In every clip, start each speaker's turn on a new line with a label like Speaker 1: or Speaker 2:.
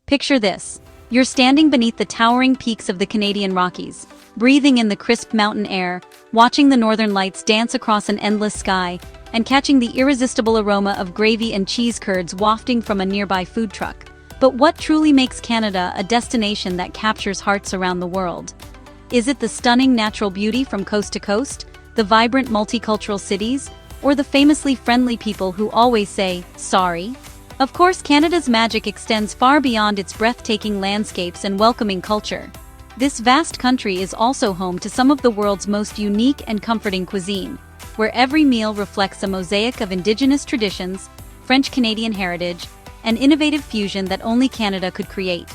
Speaker 1: Picture this. You're standing beneath the towering peaks of the Canadian Rockies, breathing in the crisp mountain air, watching the northern lights dance across an endless sky, and catching the irresistible aroma of gravy and cheese curds wafting from a nearby food truck. But what truly makes Canada a destination that captures hearts around the world? Is it the stunning natural beauty from coast to coast, the vibrant multicultural cities, or the famously friendly people who always say, "Sorry"? Of course, Canada's magic extends far beyond its breathtaking landscapes and welcoming culture. This vast country is also home to some of the world's most unique and comforting cuisine, where every meal reflects a mosaic of Indigenous traditions, French-Canadian heritage, and innovative fusion that only Canada could create.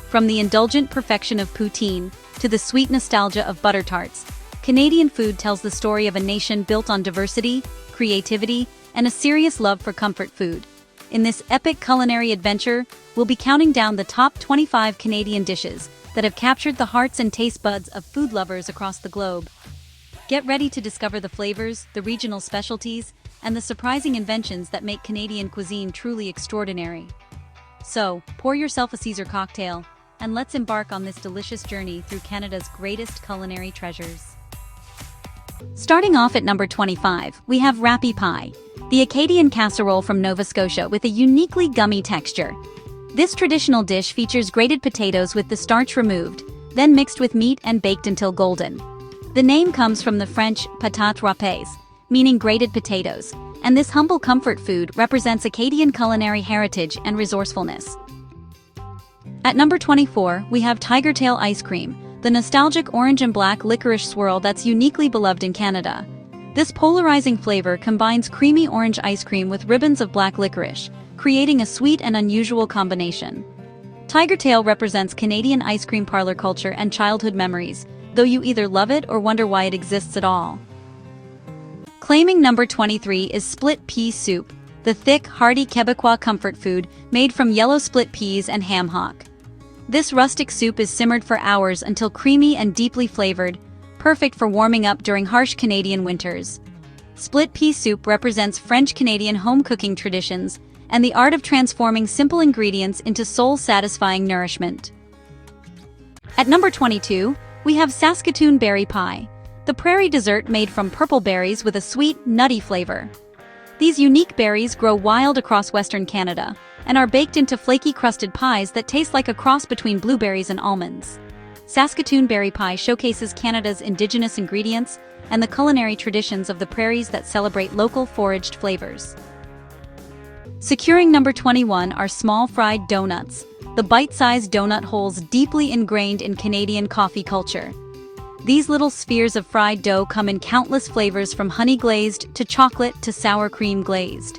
Speaker 1: From the indulgent perfection of poutine to the sweet nostalgia of butter tarts, Canadian food tells the story of a nation built on diversity, creativity, and a serious love for comfort food. In this epic culinary adventure, we'll be counting down the top 25 Canadian dishes that have captured the hearts and taste buds of food lovers across the globe. Get ready to discover the flavors, the regional specialties, and the surprising inventions that make Canadian cuisine truly extraordinary. So, pour yourself a Caesar cocktail, and let's embark on this delicious journey through Canada's greatest culinary treasures. Starting off at number 25, we have Rappie Pie, the Acadian casserole from Nova Scotia with a uniquely gummy texture. This traditional dish features grated potatoes with the starch removed, then mixed with meat and baked until golden. The name comes from the French patates râpées, meaning grated potatoes, and this humble comfort food represents Acadian culinary heritage and resourcefulness. At number 24, we have Tiger Tail ice cream, the nostalgic orange and black licorice swirl that's uniquely beloved in Canada. This polarizing flavor combines creamy orange ice cream with ribbons of black licorice, creating a sweet and unusual combination. Tiger Tail represents Canadian ice cream parlor culture and childhood memories, though you either love it or wonder why it exists at all. Claiming number 23 is split pea soup, the thick, hearty Quebecois comfort food made from yellow split peas and ham hock. This rustic soup is simmered for hours until creamy and deeply flavored, perfect for warming up during harsh Canadian winters. Split pea soup represents French-Canadian home cooking traditions and the art of transforming simple ingredients into soul-satisfying nourishment. At number 22, we have Saskatoon berry pie, the prairie dessert made from purple berries with a sweet, nutty flavor. These unique berries grow wild across Western Canada and are baked into flaky crusted pies that taste like a cross between blueberries and almonds. Saskatoon berry pie showcases Canada's Indigenous ingredients and the culinary traditions of the prairies that celebrate local foraged flavors. Securing number 21 are small fried donuts, the bite-sized donut holes deeply ingrained in Canadian coffee culture. These little spheres of fried dough come in countless flavors from honey-glazed to chocolate to sour cream glazed.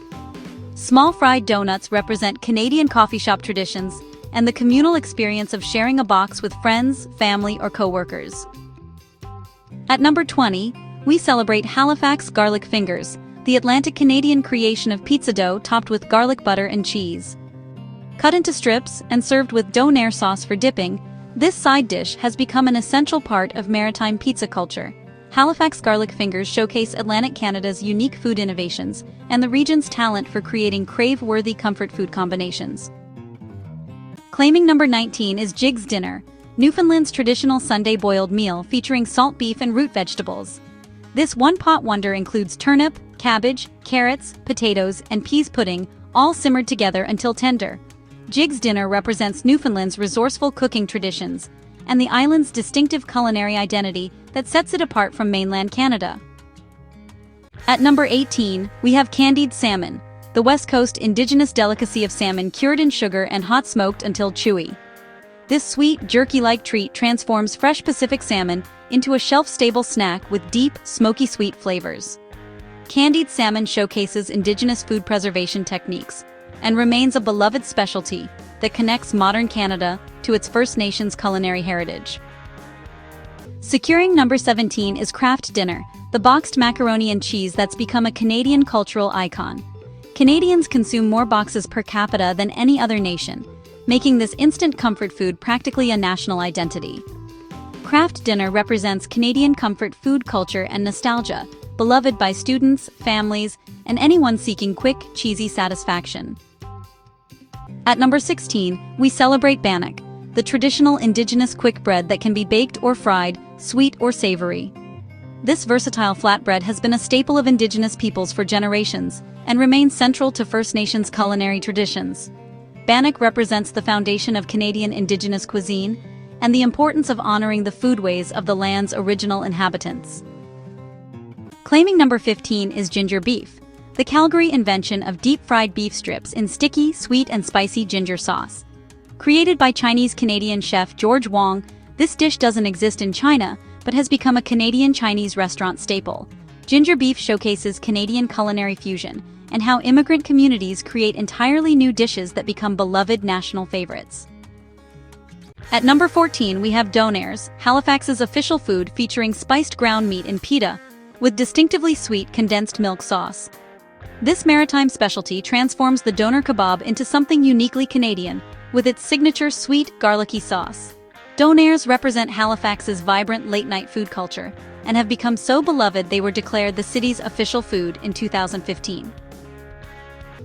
Speaker 1: Small fried donuts represent Canadian coffee shop traditions and the communal experience of sharing a box with friends, family, or coworkers. At number 20, we celebrate Halifax garlic fingers, the Atlantic Canadian creation of pizza dough topped with garlic butter and cheese. Cut into strips and served with donair sauce for dipping, this side dish has become an essential part of maritime pizza culture. Halifax garlic fingers showcase Atlantic Canada's unique food innovations and the region's talent for creating crave-worthy comfort food combinations. Claiming number 19 is Jig's Dinner, Newfoundland's traditional Sunday boiled meal featuring salt beef and root vegetables. This one-pot wonder includes turnip, cabbage, carrots, potatoes, and peas pudding, all simmered together until tender. Jig's Dinner represents Newfoundland's resourceful cooking traditions and the island's distinctive culinary identity that sets it apart from mainland Canada. At number 18, we have candied salmon, the West Coast Indigenous delicacy of salmon cured in sugar and hot smoked until chewy. This sweet, jerky-like treat transforms fresh Pacific salmon into a shelf-stable snack with deep, smoky sweet flavors. Candied salmon showcases Indigenous food preservation techniques and remains a beloved specialty that connects modern Canada to its First Nations culinary heritage. Securing number 17 is Kraft Dinner, the boxed macaroni and cheese that's become a Canadian cultural icon. Canadians consume more boxes per capita than any other nation, making this instant comfort food practically a national identity. Kraft Dinner represents Canadian comfort food culture and nostalgia, beloved by students, families, and anyone seeking quick, cheesy satisfaction. At number 16, we celebrate bannock, the traditional indigenous quick bread that can be baked or fried, sweet or savory. This versatile flatbread has been a staple of indigenous peoples for generations and remains central to First Nations culinary traditions. Bannock represents the foundation of Canadian indigenous cuisine and the importance of honoring the foodways of the land's original inhabitants. Claiming number 15 is ginger beef, the Calgary invention of deep-fried beef strips in sticky, sweet and spicy ginger sauce. Created by Chinese-Canadian chef George Wong, this dish doesn't exist in China, but has become a Canadian Chinese restaurant staple. Ginger beef showcases Canadian culinary fusion and how immigrant communities create entirely new dishes that become beloved national favorites. At number 14, we have donaires, Halifax's official food featuring spiced ground meat in pita, with distinctively sweet condensed milk sauce. This maritime specialty transforms the doner kebab into something uniquely Canadian, with its signature sweet, garlicky sauce. Donaires represent Halifax's vibrant late-night food culture and have become so beloved they were declared the city's official food in 2015.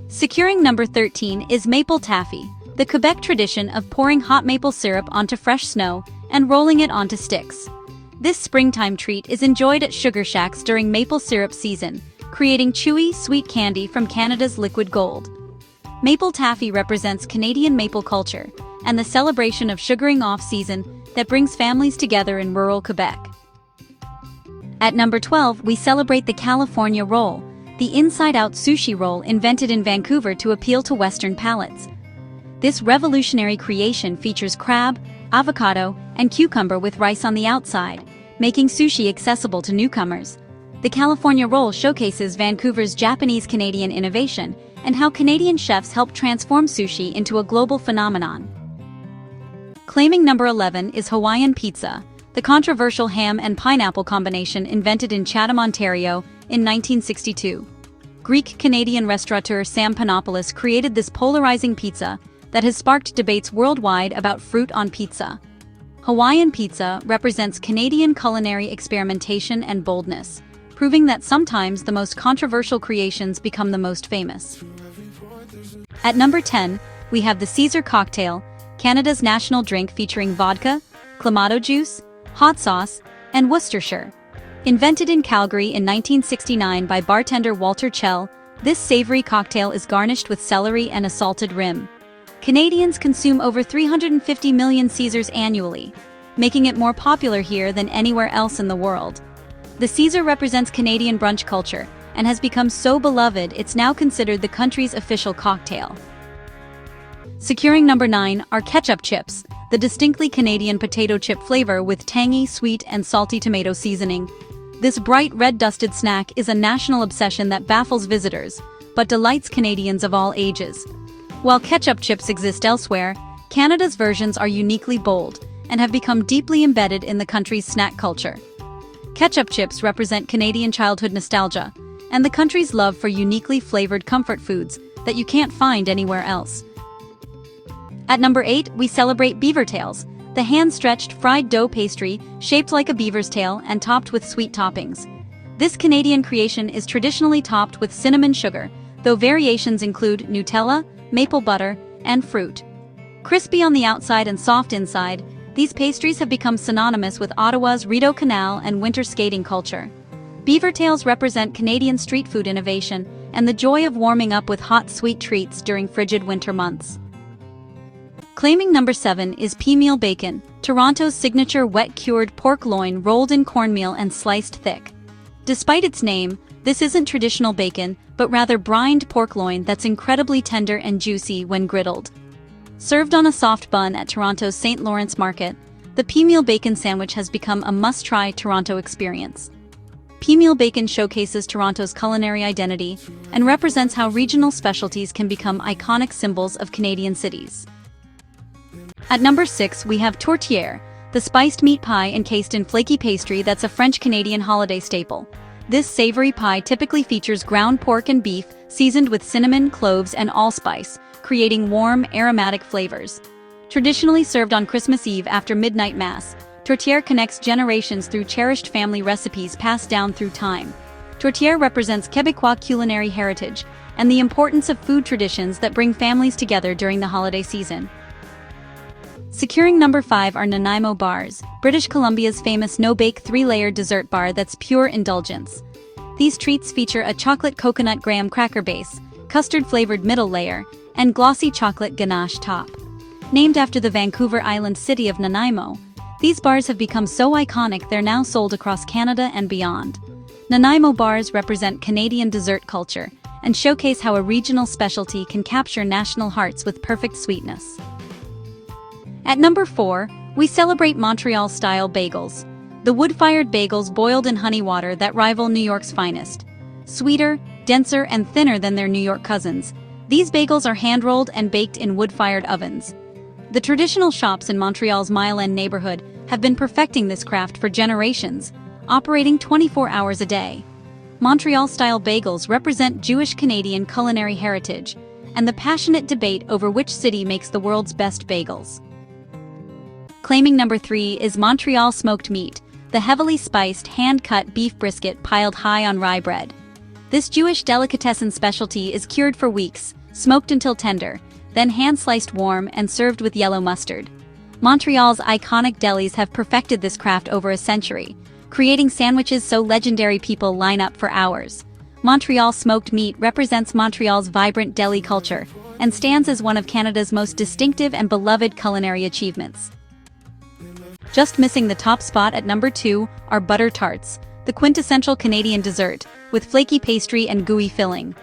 Speaker 1: Securing number 13 is maple taffy, the Quebec tradition of pouring hot maple syrup onto fresh snow and rolling it onto sticks. This springtime treat is enjoyed at sugar shacks during maple syrup season, creating chewy, sweet candy from Canada's liquid gold. Maple taffy represents Canadian maple culture and the celebration of sugaring off season that brings families together in rural Quebec. At number 12, we celebrate the California roll, the inside-out sushi roll invented in Vancouver to appeal to Western palates. This revolutionary creation features crab, avocado, and cucumber with rice on the outside, making sushi accessible to newcomers. The California roll showcases Vancouver's Japanese-Canadian innovation and how Canadian chefs help transform sushi into a global phenomenon. Claiming number 11 is Hawaiian pizza, the controversial ham and pineapple combination invented in Chatham, Ontario in 1962. Greek-Canadian restaurateur Sam Panopoulos created this polarizing pizza that has sparked debates worldwide about fruit on pizza. Hawaiian pizza represents Canadian culinary experimentation and boldness, proving that sometimes the most controversial creations become the most famous. At number 10, we have the Caesar cocktail, Canada's national drink featuring vodka, clamato juice, hot sauce, and Worcestershire. Invented in Calgary in 1969 by bartender Walter Chell, this savory cocktail is garnished with celery and a salted rim. Canadians consume over 350 million Caesars annually, making it more popular here than anywhere else in the world. The Caesar represents Canadian brunch culture and has become so beloved it's now considered the country's official cocktail. Securing number 9 are ketchup chips, the distinctly Canadian potato chip flavor with tangy, sweet, and salty tomato seasoning. This bright red dusted snack is a national obsession that baffles visitors, but delights Canadians of all ages. While ketchup chips exist elsewhere, Canada's versions are uniquely bold and have become deeply embedded in the country's snack culture. Ketchup chips represent Canadian childhood nostalgia and the country's love for uniquely flavored comfort foods that you can't find anywhere else. At number 8, we celebrate beavertails, the hand-stretched fried dough pastry shaped like a beaver's tail and topped with sweet toppings. This Canadian creation is traditionally topped with cinnamon sugar, though variations include Nutella, maple butter, and fruit. Crispy on the outside and soft inside, these pastries have become synonymous with Ottawa's Rideau Canal and winter skating culture. Beavertails represent Canadian street food innovation and the joy of warming up with hot, sweet treats during frigid winter months. Claiming number 7 is pea meal bacon, Toronto's signature wet-cured pork loin rolled in cornmeal and sliced thick. Despite its name, this isn't traditional bacon, but rather brined pork loin that's incredibly tender and juicy when griddled. Served on a soft bun at Toronto's St. Lawrence Market, the pea meal bacon sandwich has become a must-try Toronto experience. Pea meal bacon showcases Toronto's culinary identity and represents how regional specialties can become iconic symbols of Canadian cities. At number 6, we have tourtiere, the spiced meat pie encased in flaky pastry that's a French-Canadian holiday staple. This savory pie typically features ground pork and beef seasoned with cinnamon, cloves, and allspice, creating warm, aromatic flavors. Traditionally served on Christmas Eve after midnight mass, tourtiere connects generations through cherished family recipes passed down through time. Tourtiere represents Quebecois culinary heritage and the importance of food traditions that bring families together during the holiday season. Securing number 5 are Nanaimobars, British Columbia's famous no-bake 3-layer dessert bar that's pure indulgence. These treats feature a chocolate coconut graham cracker base, custard-flavored middle layer, and glossy chocolate ganache top. Named after the Vancouver Island city of Nanaimo, these bars have become so iconic they're now sold across Canada and beyond. Nanaimo bars represent Canadian dessert culture and showcase how a regional specialty can capture national hearts with perfect sweetness. At number 4, we celebrate Montreal-style bagels. The wood-fired bagels boiled in honey water that rival New York's finest. Sweeter, denser, and thinner than their New York cousins, these bagels are hand-rolled and baked in wood-fired ovens. The traditional shops in Montreal's Mile End neighborhood have been perfecting this craft for generations, operating 24 hours a day. Montreal-style bagels represent Jewish Canadian culinary heritage and the passionate debate over which city makes the world's best bagels. Claiming number 3 is Montreal smoked meat, the heavily spiced, hand-cut beef brisket piled high on rye bread. This Jewish delicatessen specialty is cured for weeks, smoked until tender, then hand-sliced warm and served with yellow mustard. Montreal's iconic delis have perfected this craft over a century, creating sandwiches so legendary people line up for hours. Montreal smoked meat represents Montreal's vibrant deli culture and stands as one of Canada's most distinctive and beloved culinary achievements. Just missing the top spot at number 2 are butter tarts, the quintessential Canadian dessert, with flaky pastry and gooey filling.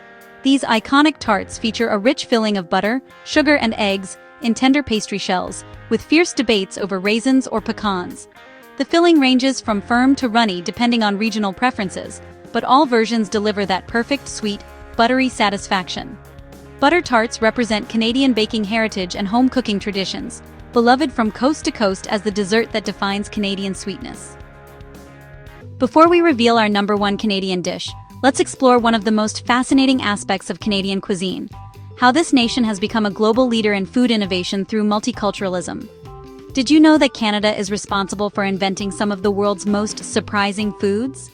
Speaker 1: These iconic tarts feature a rich filling of butter, sugar, and eggs in tender pastry shells, with fierce debates over raisins or pecans. The filling ranges from firm to runny depending on regional preferences, but all versions deliver that perfect, sweet, buttery satisfaction. Butter tarts represent Canadian baking heritage and home cooking traditions, beloved from coast to coast as the dessert that defines Canadian sweetness. Before we reveal our number 1 Canadian dish, let's explore one of the most fascinating aspects of Canadian cuisine: how this nation has become a global leader in food innovation through multiculturalism. Did you know that Canada is responsible for inventing some of the world's most surprising foods?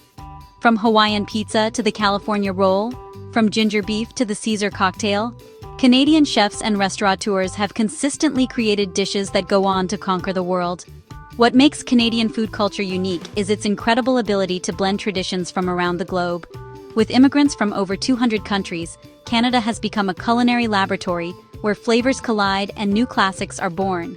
Speaker 1: From Hawaiian pizza to the California roll, from ginger beef to the Caesar cocktail, Canadian chefs and restaurateurs have consistently created dishes that go on to conquer the world. What makes Canadian food culture unique is its incredible ability to blend traditions from around the globe. With immigrants from over 200 countries, Canada has become a culinary laboratory where flavors collide and new classics are born.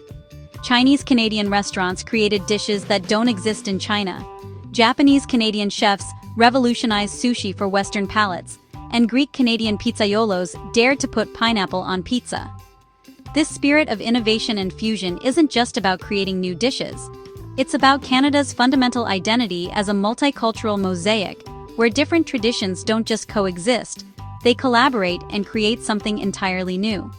Speaker 1: Chinese Canadian restaurants created dishes that don't exist in China. Japanese Canadian chefs revolutionized sushi for Western palates, and Greek Canadian pizzaiolos dared to put pineapple on pizza. This spirit of innovation and fusion isn't just about creating new dishes. It's about Canada's fundamental identity as a multicultural mosaic, where different traditions don't just coexist, they collaborate and create something entirely new.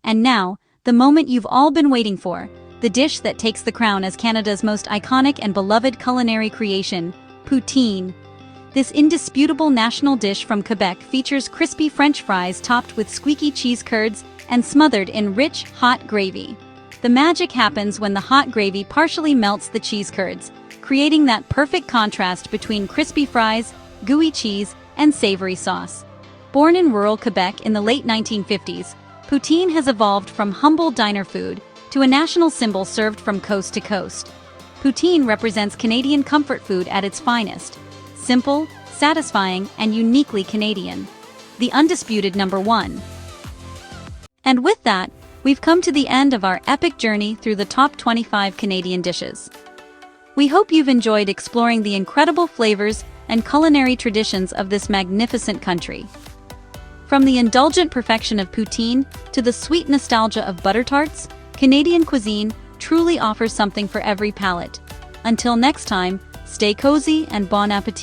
Speaker 1: And now, the moment you've all been waiting for, the dish that takes the crown as Canada's most iconic and beloved culinary creation, poutine. This indisputable national dish from Quebec features crispy French fries topped with squeaky cheese curds and smothered in rich, hot gravy. The magic happens when the hot gravy partially melts the cheese curds, creating that perfect contrast between crispy fries, gooey cheese, and savory sauce. Born in rural Quebec in the late 1950s, poutine has evolved from humble diner food to a national symbol served from coast to coast. Poutine represents Canadian comfort food at its finest. Simple, satisfying, and uniquely Canadian. The undisputed number 1. And with that, we've come to the end of our epic journey through the top 25 Canadian dishes. We hope you've enjoyed exploring the incredible flavors and culinary traditions of this magnificent country. From the indulgent perfection of poutine to the sweet nostalgia of butter tarts, Canadian cuisine truly offers something for every palate. Until next time, stay cozy and bon appetit.